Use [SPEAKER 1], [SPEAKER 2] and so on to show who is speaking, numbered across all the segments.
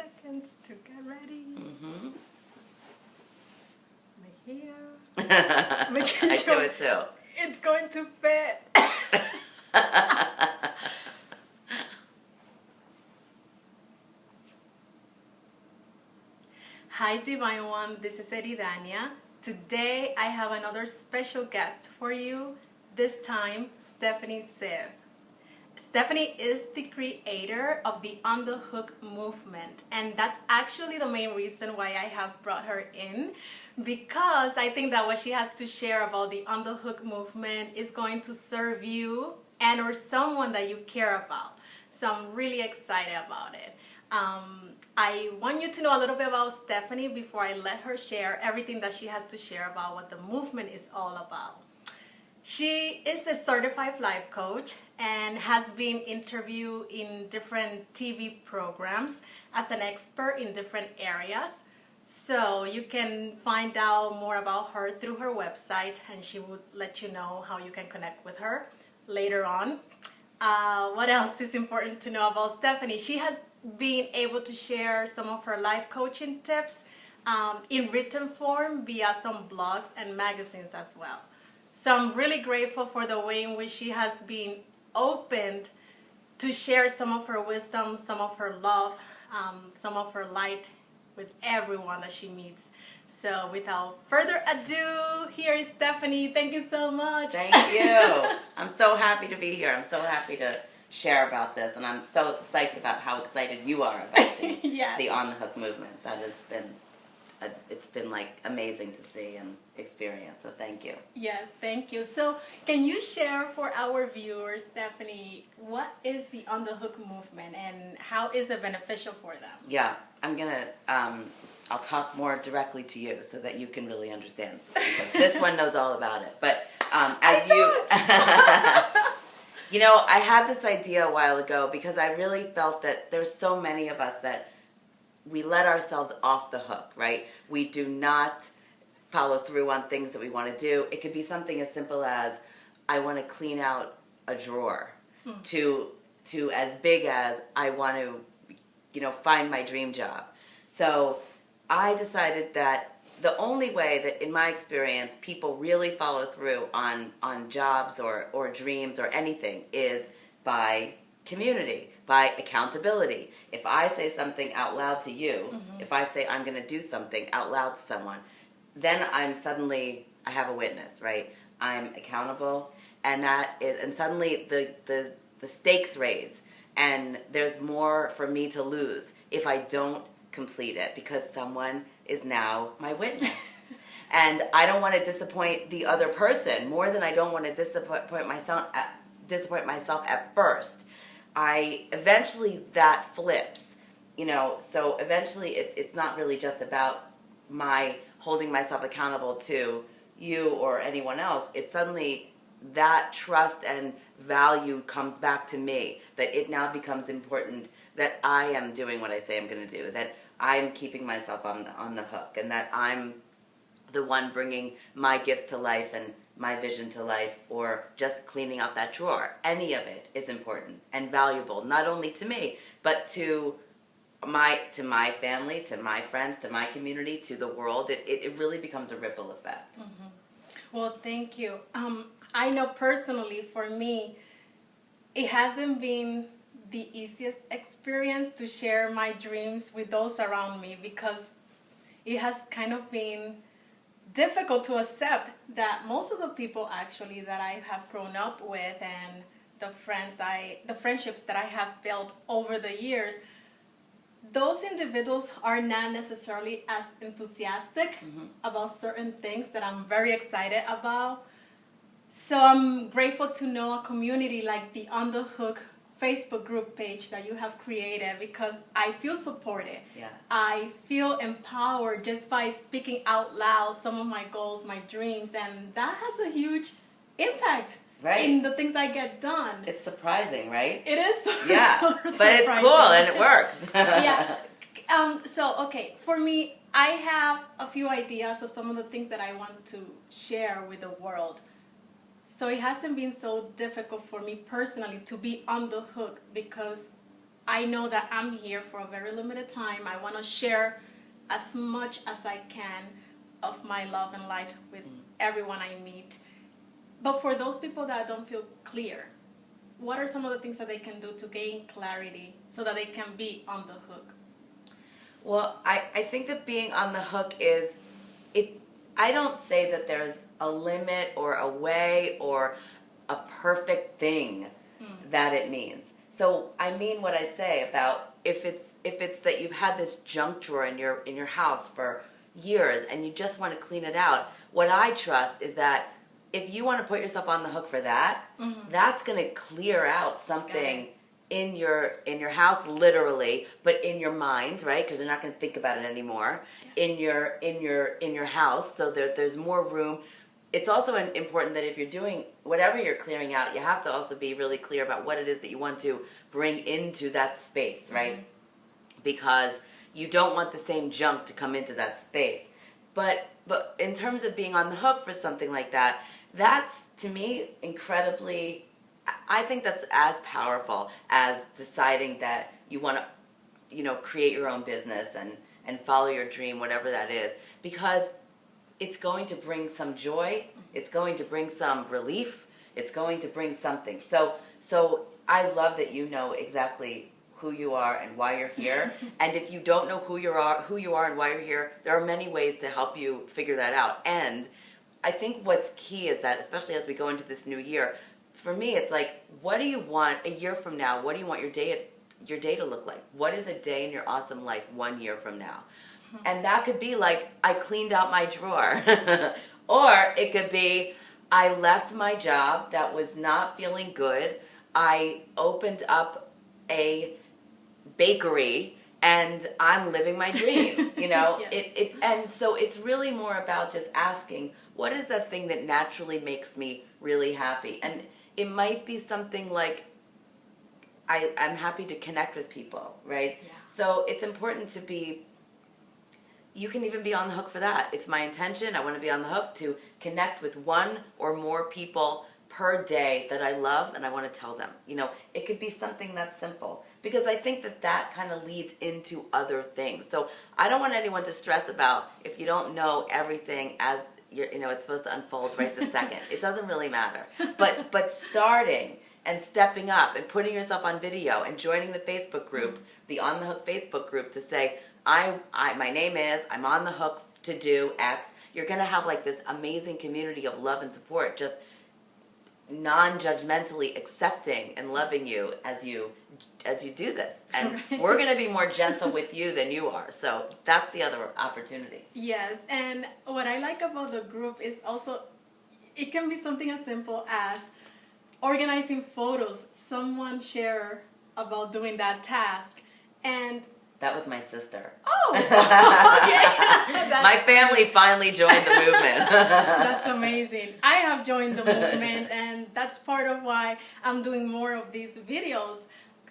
[SPEAKER 1] seconds to get ready.
[SPEAKER 2] Mm-hmm.
[SPEAKER 1] My hair. Making
[SPEAKER 2] I
[SPEAKER 1] sure
[SPEAKER 2] do it too.
[SPEAKER 1] it's going to fit. Hi Divine One, this is Eridania. Today I have another special guest for you, this time Stefanie Ziev. Stefanie is the creator of the On the Hook movement, and that's actually the main reason why I have brought her in, because I think that what she has to share about the On the Hook movement is going to serve you and or someone that you care about. So I'm really excited about it. I want you to know a little bit about Stefanie before I let her share everything that she has to share about what the movement is all about. She is a certified life coach and has been interviewed in different TV programs as an expert in different areas. So you can find out more about her through her website, and she would let you know how you can connect with her later on. What else is important to know about Stefanie? She has been able to share some of her life coaching tips in written form via some blogs and magazines as well. So I'm really grateful for the way in which she has been opened to share some of her wisdom, some of her love, some of her light with everyone that she meets. So without further ado, here is Stefanie. Thank you so much.
[SPEAKER 2] Thank you. I'm so happy to be here. I'm so happy to share about this, and I'm so psyched about how excited you are about
[SPEAKER 1] Yes.
[SPEAKER 2] the On the Hook movement. That has been, it's been like amazing to see and experience. So thank you.
[SPEAKER 1] Yes, thank you. So can you share for our viewers, Stefanie, what is the On the Hook movement and how is it beneficial for them?
[SPEAKER 2] Yeah, I'm gonna. I'll talk more directly to you so that you can really understand this, because this one knows all about it. But as you know, I had this idea a while ago because I really felt that there's so many of us that we let ourselves off the hook, right? We do not follow through on things that we want to do. It could be something as simple as, I want to clean out a drawer, to as big as, I want to, find my dream job. So I decided that the only way that, in my experience, people really follow through on jobs or dreams or anything is by community, by accountability. If I say something out loud to you, if I say I'm going to do something out loud to someone, then I have a witness, right? I'm accountable, and suddenly the stakes raise, and there's more for me to lose if I don't complete it, because someone is now my witness. And I don't want to disappoint the other person more than I don't want to disappoint myself at first. Eventually that flips, so eventually it's not really just about my holding myself accountable to you or anyone else. It's suddenly that trust and value comes back to me, that it now becomes important that I am doing what I say I'm going to do, that I'm keeping myself on the hook, and that I'm the one bringing my gifts to life and my vision to life, or just cleaning out that drawer. Any of it is important and valuable, not only to me, but to my family, to my friends, to my community, to the world. It really becomes a ripple effect.
[SPEAKER 1] Mm-hmm. Well, thank you. I know personally, for me, it hasn't been the easiest experience to share my dreams with those around me, because it has kind of been difficult to accept that most of the people actually that I have grown up with, and the friendships that I have built over the years, those individuals are not necessarily as enthusiastic about certain things that I'm very excited about. So I'm grateful to know a community like the On the Hook Facebook group page that you have created, because I feel supported.
[SPEAKER 2] Yeah.
[SPEAKER 1] I feel empowered just by speaking out loud some of my goals, my dreams, and that has a huge impact in the things I get done.
[SPEAKER 2] It's surprising, right?
[SPEAKER 1] It is
[SPEAKER 2] but
[SPEAKER 1] surprising.
[SPEAKER 2] It's cool and it works.
[SPEAKER 1] Yeah. For me, I have a few ideas of some of the things that I want to share with the world. So it hasn't been so difficult for me personally to be on the hook, because I know that I'm here for a very limited time. I want to share as much as I can of my love and light with everyone I meet. But for those people that don't feel clear, what are some of the things that they can do to gain clarity so that they can be on the hook?
[SPEAKER 2] Well, I think that being on the hook is, I don't say that there's a limit or a way or a perfect thing that it means. So I mean what I say about if it's that you've had this junk drawer in your house for years and you just want to clean it out, what I trust is that if you want to put yourself on the hook for that, that's going to clear out something in your house, literally, but in your mind, right? Because you're not going to think about it anymore. Yes. In your house, so there's more room. It's also important that if you're doing whatever you're clearing out, you have to also be really clear about what it is that you want to bring into that space, right? Because you don't want the same junk to come into that space. But in terms of being on the hook for something like that, that's, to me, incredibly, I think that's as powerful as deciding that you want to, create your own business and follow your dream, whatever that is, because it's going to bring some joy, it's going to bring some relief, it's going to bring something. So I love that you know exactly who you are and why you're here. And if you don't know who you are and why you're here, there are many ways to help you figure that out. And I think what's key is that, especially as we go into this new year, for me, it's like, what do you want a year from now? What do you want your day to look like? What is a day in your awesome life 1 year from now? And that could be like, I cleaned out my drawer. Or it could be, I left my job that was not feeling good. I opened up a bakery and I'm living my dream, Yes. And so it's really more about just asking, what is that thing that naturally makes me really happy? And it might be something like, I'm happy to connect with people, right? Yeah. So it's important to be, you can even be on the hook for that. It's my intention, I want to be on the hook to connect with one or more people per day that I love and I want to tell them. It could be something that's simple, because I think that kind of leads into other things. So I don't want anyone to stress about if you don't know everything as it's supposed to unfold right this second. It doesn't really matter. But starting and stepping up and putting yourself on video and joining the Facebook group, the On the Hook Facebook group, to say, my name is, I'm on the hook to do X. You're going to have like this amazing community of love and support, just non-judgmentally accepting and loving you as you do this. And we're going to be more gentle with you than you are. So that's the other opportunity.
[SPEAKER 1] Yes, and what I like about the group is also, it can be something as simple as organizing photos. Someone share about doing that task, and
[SPEAKER 2] that was my sister.
[SPEAKER 1] Oh, okay.
[SPEAKER 2] My family finally joined the movement.
[SPEAKER 1] That's amazing. I have joined the movement, and that's part of why I'm doing more of these videos.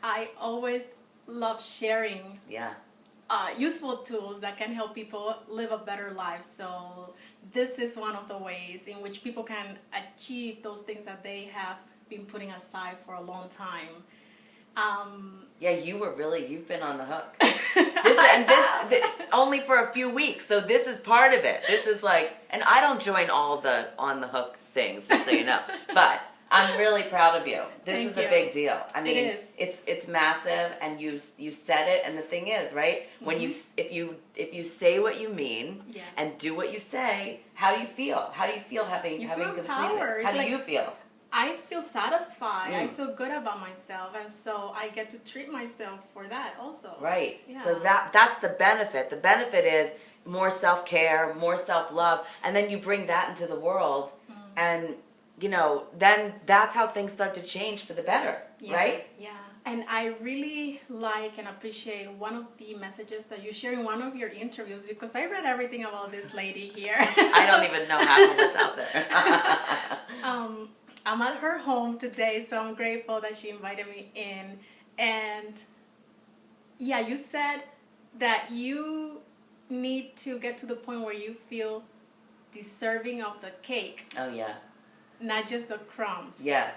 [SPEAKER 1] I always love sharing useful tools that can help people live a better life. So this is one of the ways in which people can achieve those things that they have been putting aside for a long time. You've been on the hook. This only for a few weeks, so this is part of it. This is like, and I don't join all the on the hook things, just so you know, but I'm really proud of you. This is a big deal. I mean, it is.
[SPEAKER 2] It's massive, and you said it. And the thing is, right? When if you say what you mean and do what you say, how do you feel? How do you feel having completed it? How do you feel?
[SPEAKER 1] I feel satisfied. I feel good about myself, and so I get to treat myself for that also.
[SPEAKER 2] Right. Yeah. So that's the benefit. The benefit is more self-care, more self-love, and then you bring that into the world, and then that's how things start to change for the better, right? Yeah. And I really like and appreciate one of the messages that you share in one of your interviews, because I read everything about this lady here. I don't even know half of what's out there. I'm at her home today, so I'm grateful that she invited me in. And you said that you need to get to the point where you feel deserving of the cake. Oh, yeah. Not just the crumbs. Yeah.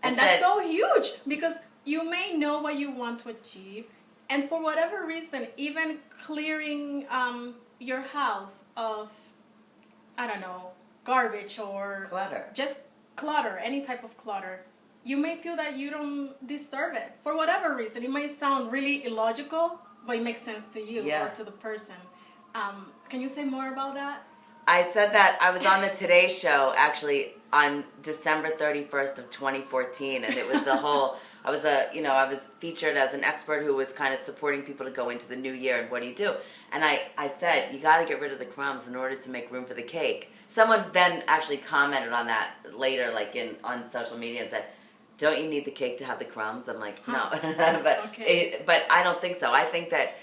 [SPEAKER 2] And that's so huge, because
[SPEAKER 1] you may know what you want to achieve, and for whatever reason, even clearing your house of, I don't know, garbage or
[SPEAKER 2] Clutter.
[SPEAKER 1] just clutter, any type of clutter, you may feel that you don't deserve it for whatever reason. It may sound really illogical, but it makes sense to you or to the person. Can you say more about that?
[SPEAKER 2] I said that I was on the Today Show actually on December 31st of 2014, and it was the whole. I was featured as an expert who was kind of supporting people to go into the new year and what do you do? And I said, you got to get rid of the crumbs in order to make room for the cake. Someone then actually commented on that later, like on social media, and said, don't you need the cake to have the crumbs? I'm like, no. But I don't think so. I think that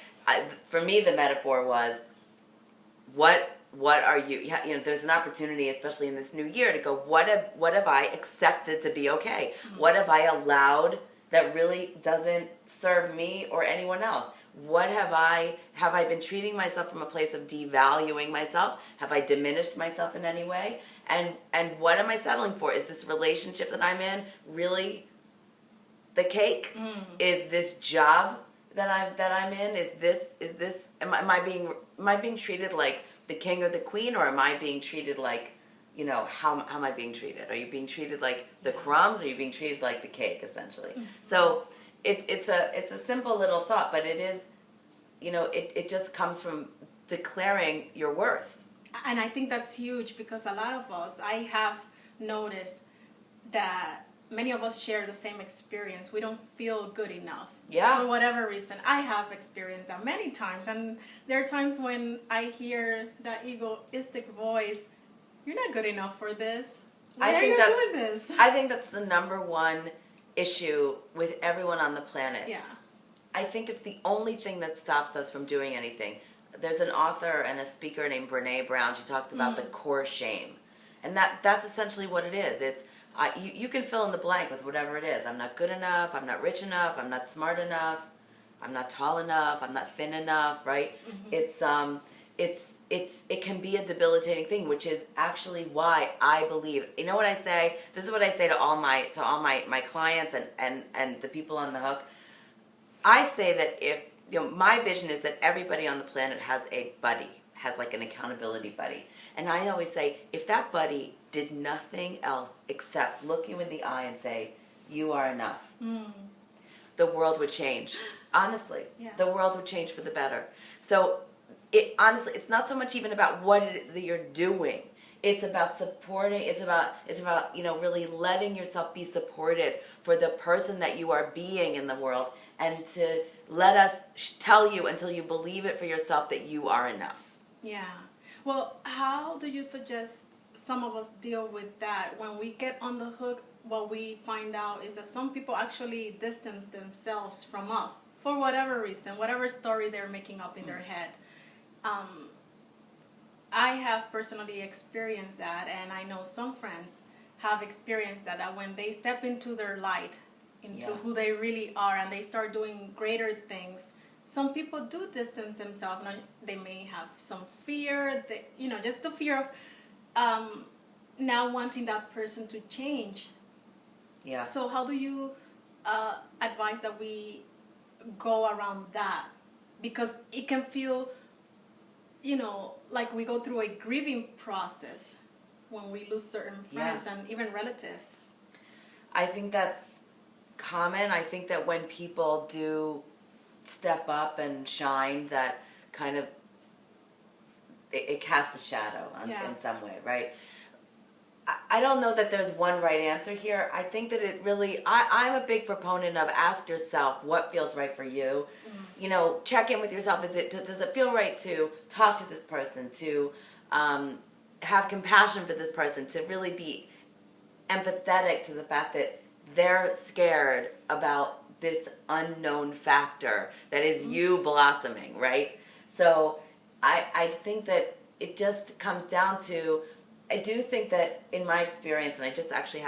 [SPEAKER 2] for me the metaphor was, what are you, there's an opportunity, especially in this new year, to go, what have I accepted to be okay? Mm-hmm. What have I allowed that really doesn't serve me or anyone else? What have I been treating myself from a place of devaluing myself? Have I diminished myself in any way? And what am I settling for? Is this relationship that I'm in really the cake? Mm. Is this job that I'm in? Is this am I being treated like the king or the queen, or am I being treated like, how am I being treated? Are you being treated like the crumbs, or are you being treated like the cake, essentially? Mm-hmm. So it's a simple little thought, but it is, it just comes from declaring your worth.
[SPEAKER 1] And I think that's huge, because a lot of us, I have noticed that many of us share the same experience. We don't feel good enough.
[SPEAKER 2] Yeah.
[SPEAKER 1] For whatever reason. I have experienced that many times. And there are times when I hear that egoistic voice, you're not good enough for this. Why are you doing this?
[SPEAKER 2] I think that's the number one issue with everyone on the planet.
[SPEAKER 1] Yeah.
[SPEAKER 2] I think it's the only thing that stops us from doing anything. There's an author and a speaker named Brene Brown. She talked about the core shame. And that's essentially what it is. It's you can fill in the blank with whatever it is. I'm not good enough. I'm not rich enough. I'm not smart enough. I'm not tall enough. I'm not thin enough. Right? Mm-hmm. It can be a debilitating thing, which is actually why I believe. You know what I say? This is what I say to all my clients and the people on the hook. I say that if my vision is that everybody on the planet has a buddy, has like an accountability buddy. And I always say, if that buddy did nothing else except look you in the eye and say, you are enough, the world would change. Honestly, the world would change for the better. So honestly, it's not so much even about what it is that you're doing. It's about supporting, it's about really letting yourself be supported for the person that you are being in the world, and to let us tell you until you believe it for yourself that you are enough.
[SPEAKER 1] Yeah. Well, how do you suggest some of us deal with that? When we get on the hook, what we find out is that some people actually distance themselves from us for whatever reason, whatever story they're making up in their head. I have personally experienced that, and I know some friends have experienced that when they step into their light, into who they really are, and they start doing greater things, some people do distance themselves. They may have some fear, just the fear of now wanting that person to change.
[SPEAKER 2] Yeah.
[SPEAKER 1] So how do you advise that we go around that? Because it can feel, like we go through a grieving process when we lose certain friends and even relatives.
[SPEAKER 2] I think that's common. I think that when people do step up and shine, that kind of it casts a shadow in some way, right? I don't know that there's one right answer here. I think that it really, I'm a big proponent of ask yourself what feels right for you. Mm-hmm. Check in with yourself. Does it feel right to talk to this person, to have compassion for this person, to really be empathetic to the fact that they're scared about this unknown factor that is you blossoming, right? So I think that it just comes down to, I do think that in my experience, and I just actually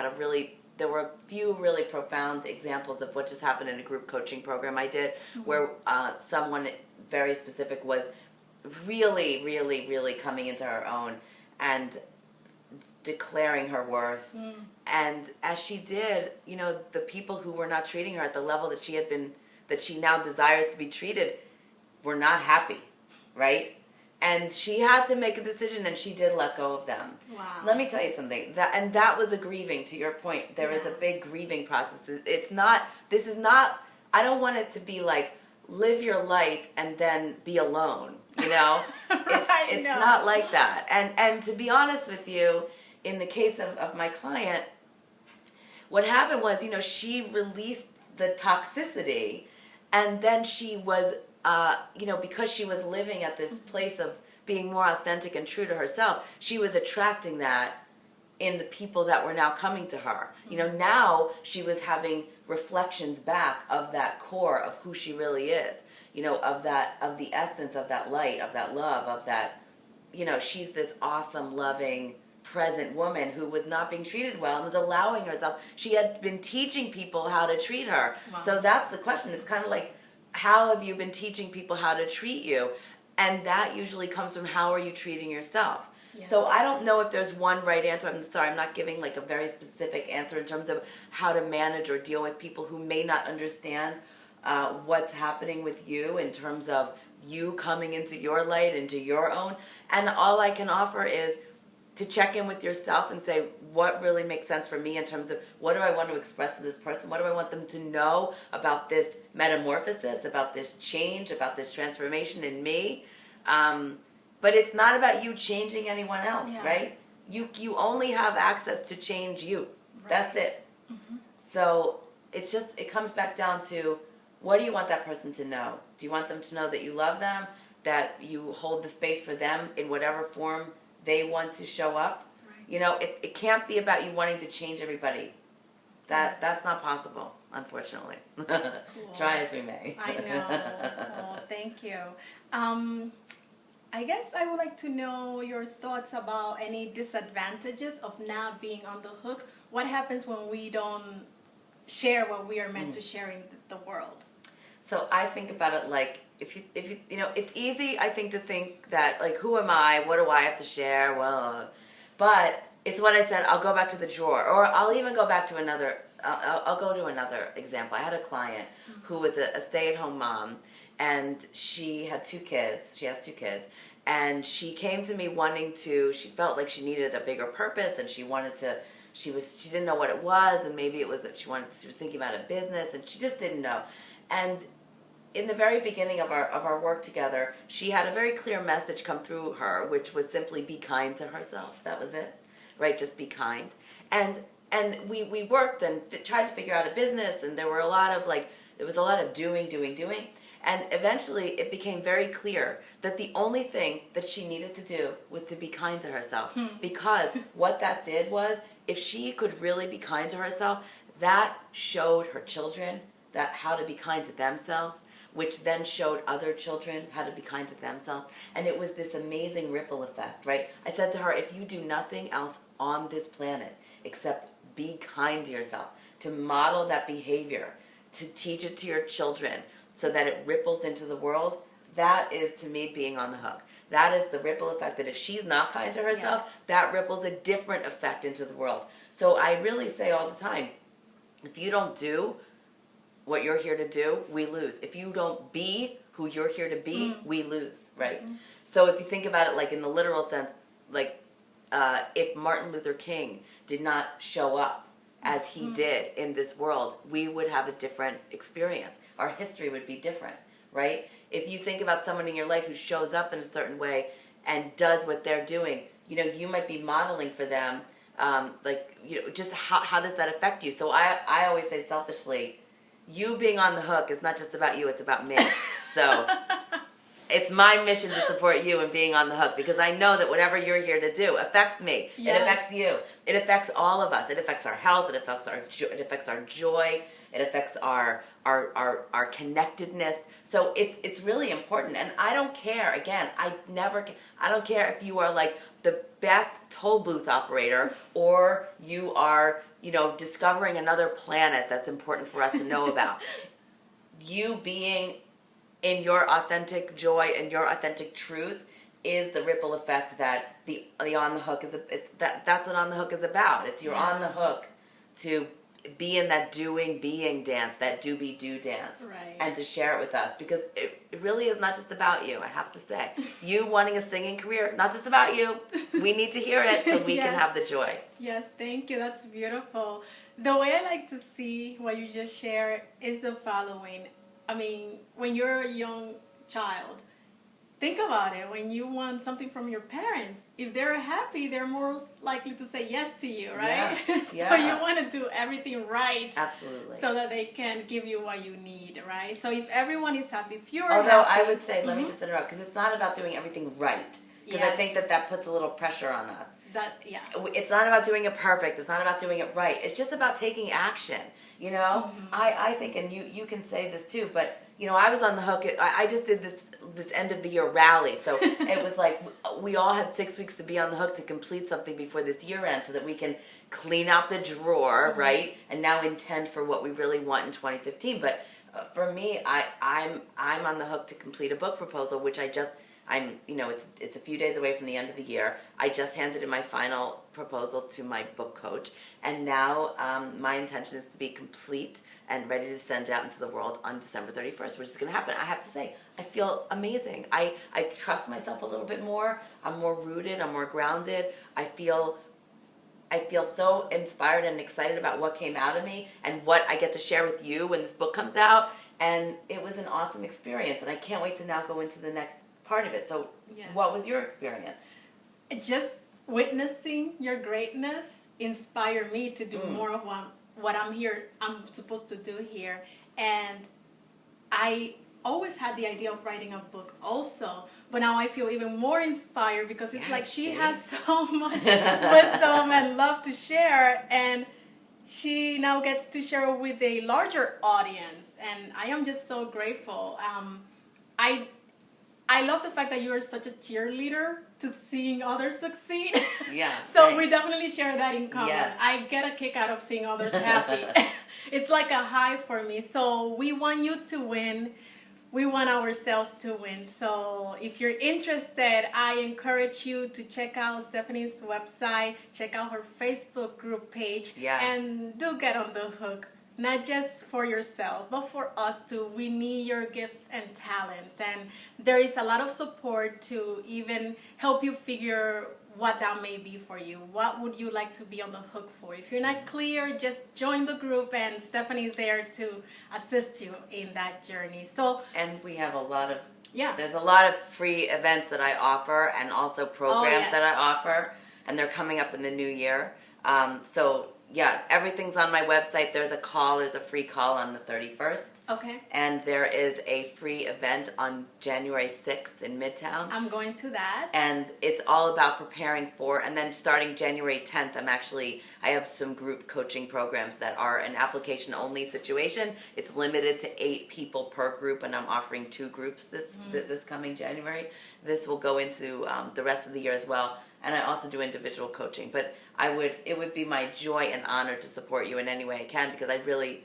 [SPEAKER 2] there were a few really profound examples of what just happened in a group coaching program I did, where someone very specific was really, really, really coming into her own, and declaring her worth. And as she did, you know, the people who were not treating her at the level that she now desires to be treated, were not happy, right? And she had to make a decision, and she did let go of them.
[SPEAKER 1] Wow.
[SPEAKER 2] Let me tell you something. That was a grieving, to your point. There is a big grieving process. I don't want it to be like, live your light and then be alone, you know? It's not like that. And to be honest with you, in the case of my client, what happened was, you know, she released the toxicity, and then she was, you know, because she was living at this place of being more authentic and true to herself, she was attracting that in the people that were now coming to her. You know, now she was having reflections back of that core of who she really is, you know, of the essence of that light, of that love, of that, you know, she's this awesome, loving, present woman who was not being treated well and was allowing herself. She had been teaching people how to treat her. Wow. So that's the question. It's kind of like, how have you been teaching people how to treat you? And that usually comes from, how are you treating yourself? Yes. So I don't know if there's one right answer. I'm sorry, I'm not giving like a very specific answer in terms of how to manage or deal with people who may not understand what's happening with you in terms of you coming into your light, into your own. And all I can offer is to check in with yourself and say, what really makes sense for me in terms of, what do I want to express to this person? What do I want them to know about this metamorphosis, about this change, about this transformation in me? But it's not about you changing anyone else, right? You only have access to change you. Right. That's it. Mm-hmm. So it comes back down to, what do you want that person to know? Do you want them to know that you love them, that you hold the space for them in whatever form they want to show up? Right. You know, it can't be about you wanting to change everybody. That's not possible, unfortunately. Cool. Try as we may.
[SPEAKER 1] I know. Oh, thank you. I guess I would like to know your thoughts about any disadvantages of not being on the hook. What happens when we don't share what we are meant to share in the world?
[SPEAKER 2] So I think about it like, if you know, it's easy, I think, to think that, like, who am I? What do I have to share? Well, but it's what I said. I'll go back to the drawer, or I'll even go back to another. I'll go to another example. I had a client who was a stay-at-home mom, and she had 2 kids. She has 2 kids, and she came to me wanting to. She felt like she needed a bigger purpose, and she wanted to. She didn't know what it was, and maybe it was that she was thinking about a business, and she just didn't know. And in the very beginning of our work together, she had a very clear message come through her, which was simply be kind to herself. That was it, right? Just be kind. And we worked and tried to figure out a business, and there was a lot of doing. And eventually it became very clear that the only thing that she needed to do was to be kind to herself. Because what that did was, if she could really be kind to herself, that showed her children how to be kind to themselves, which then showed other children how to be kind to themselves. And it was this amazing ripple effect, right? I said to her, if you do nothing else on this planet except be kind to yourself, to model that behavior, to teach it to your children so that it ripples into the world, that is, to me, being on the hook. That is the ripple effect, that if she's not kind to herself, that ripples a different effect into the world. So I really say all the time, if you don't do what you're here to do, we lose. If you don't be who you're here to be, we lose, right? So if you think about it like in the literal sense, like if Martin Luther King did not show up as he did in this world, we would have a different experience. Our history would be different, right? If you think about someone in your life who shows up in a certain way and does what they're doing, you know, you might be modeling for them, like, you know, just how does that affect you? So I always say selfishly, you being on the hook is not just about you, it's about me. So it's my mission to support you in being on the hook, because I know that whatever you're here to do affects me. Yes. It affects you. It affects all of us. It affects our health. It affects our joy. It affects our connectedness. So it's really important. And I don't care. Again, I don't care if you are like the best toll booth operator, or you are, you know, discovering another planet that's important for us to know about. You being in your authentic joy and your authentic truth is the ripple effect that the On the Hook that's what On the Hook is about. It's you're on the hook to be in that doing, being dance, that do dance,
[SPEAKER 1] right.
[SPEAKER 2] and to share it with us, because it really is not just about you, I have to say. You wanting a singing career, not just about you. We need to hear it so we can have the joy.
[SPEAKER 1] Yes, thank you. That's beautiful. The way I like to see what you just shared is the following. I mean, when you're a young child, think about it. When you want something from your parents, if they're happy, they're more likely to say yes to you, right?
[SPEAKER 2] Yeah.
[SPEAKER 1] So you want to do everything right.
[SPEAKER 2] Absolutely.
[SPEAKER 1] So that they can give you what you need, right? So if everyone is happy, if you're
[SPEAKER 2] Although
[SPEAKER 1] happy,
[SPEAKER 2] I would say, let me just interrupt, because it's not about doing everything right. Because I think that puts a little pressure on us. It's not about doing it perfect. It's not about doing it right. It's just about taking action. You know, I think, and you can say this too, but you know, I was on the hook. I just did this end of the year rally, so it was like we all had 6 weeks to be on the hook to complete something before this year ends, so that we can clean out the drawer, right, and now intend for what we really want in 2015. But for me, I'm on the hook to complete a book proposal, which it's a few days away from the end of the year. I just handed in my final proposal to my book coach, and now my intention is to be complete and ready to send it out into the world on December 31st, which is going to happen. I have to say, I feel amazing. I trust myself a little bit more. I'm more rooted. I'm more grounded. I feel so inspired and excited about what came out of me and what I get to share with you when this book comes out. And it was an awesome experience, and I can't wait to now go into the next part of it. So what was your experience?
[SPEAKER 1] Just witnessing your greatness inspired me to do more of what I'm supposed to do here. And I always had the idea of writing a book also, but now I feel even more inspired, because it's like she has so much wisdom and love to share, and she now gets to share with a larger audience, and I am just so grateful. I love the fact that you are such a cheerleader to seeing others succeed.
[SPEAKER 2] Yeah.
[SPEAKER 1] So we definitely share that in common.
[SPEAKER 2] Yes.
[SPEAKER 1] I get a kick out of seeing others happy. It's like a high for me. So we want you to win. We want ourselves to win. So if you're interested, I encourage you to check out Stefanie's website, check out her Facebook group page, and do get on the hook. Not just for yourself, but for us too. We need your gifts and talents. And there is a lot of support to even help you figure what that may be for you. What would you like to be on the hook for? If you're not clear, just join the group, and Stefanie is there to assist you in that journey.
[SPEAKER 2] And we have a lot of, there's a lot of free events that I offer, and also programs that I offer, and they're coming up in the new year. Everything's on my website. There's a free call on the 31st.
[SPEAKER 1] Okay.
[SPEAKER 2] And there is a free event on January 6th in Midtown.
[SPEAKER 1] I'm going to that.
[SPEAKER 2] And it's all about preparing for, and then starting January 10th, I have some group coaching programs that are an application only situation. It's limited to 8 people per group, and I'm offering 2 groups this coming January. This will go into the rest of the year as well. And I also do individual coaching, but it would be my joy and honor to support you in any way I can, because I really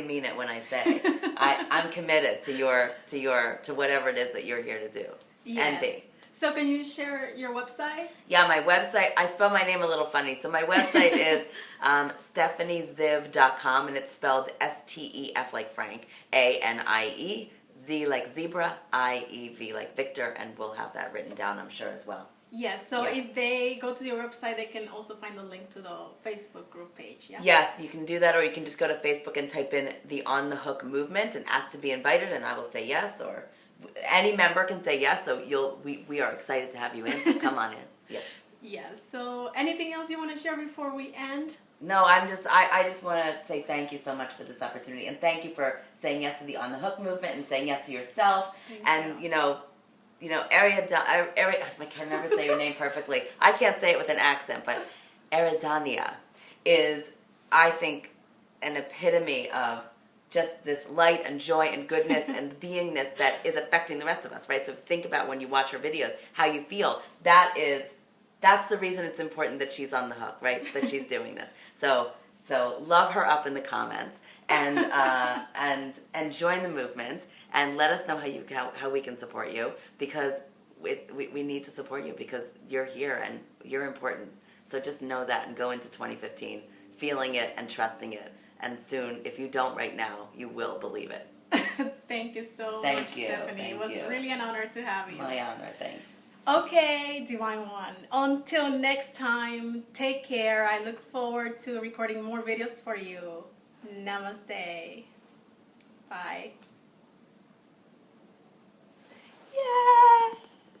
[SPEAKER 2] mean it when I say I'm committed to whatever it is that you're here to do and be.
[SPEAKER 1] So can you share your website? Yeah,
[SPEAKER 2] my website, I spell my name a little funny. So my website is StefanieZiev.com, and it's spelled STEF like Frank, ANIE, Z like zebra, IEV like Victor, and we'll have that written down, I'm sure, as well.
[SPEAKER 1] Yes, so if they go to your website, they can also find the link to the Facebook group page, yeah?
[SPEAKER 2] Yes, you can do that, or you can just go to Facebook and type in the On the Hook movement and ask to be invited, and I will say yes, or any member can say yes, so we are excited to have you in, so come on in. Yeah.
[SPEAKER 1] Yes, so anything else you want to share before we end?
[SPEAKER 2] No, I just want to say thank you so much for this opportunity, and thank you for saying yes to the On the Hook movement and saying yes to yourself, I can never say your name perfectly. I can't say it with an accent, but Eridania is, I think, an epitome of just this light and joy and goodness and beingness that is affecting the rest of us, right? So think about when you watch her videos, how you feel. That's the reason it's important that she's on the hook, right? That she's doing this. So love her up in the comments, and join the movement, and let us know how we can support you, because we need to support you because you're here and you're important. So just know that and go into 2015 feeling it and trusting it. And soon, if you don't right now, you will believe it.
[SPEAKER 1] Thank you so
[SPEAKER 2] Thank
[SPEAKER 1] much,
[SPEAKER 2] you.
[SPEAKER 1] Stefanie.
[SPEAKER 2] Thank
[SPEAKER 1] It was
[SPEAKER 2] you.
[SPEAKER 1] really an honor to have you.
[SPEAKER 2] My honor, thanks.
[SPEAKER 1] Okay, Divine One. Until next time, take care. I look forward to recording more videos for you. Namaste. Bye.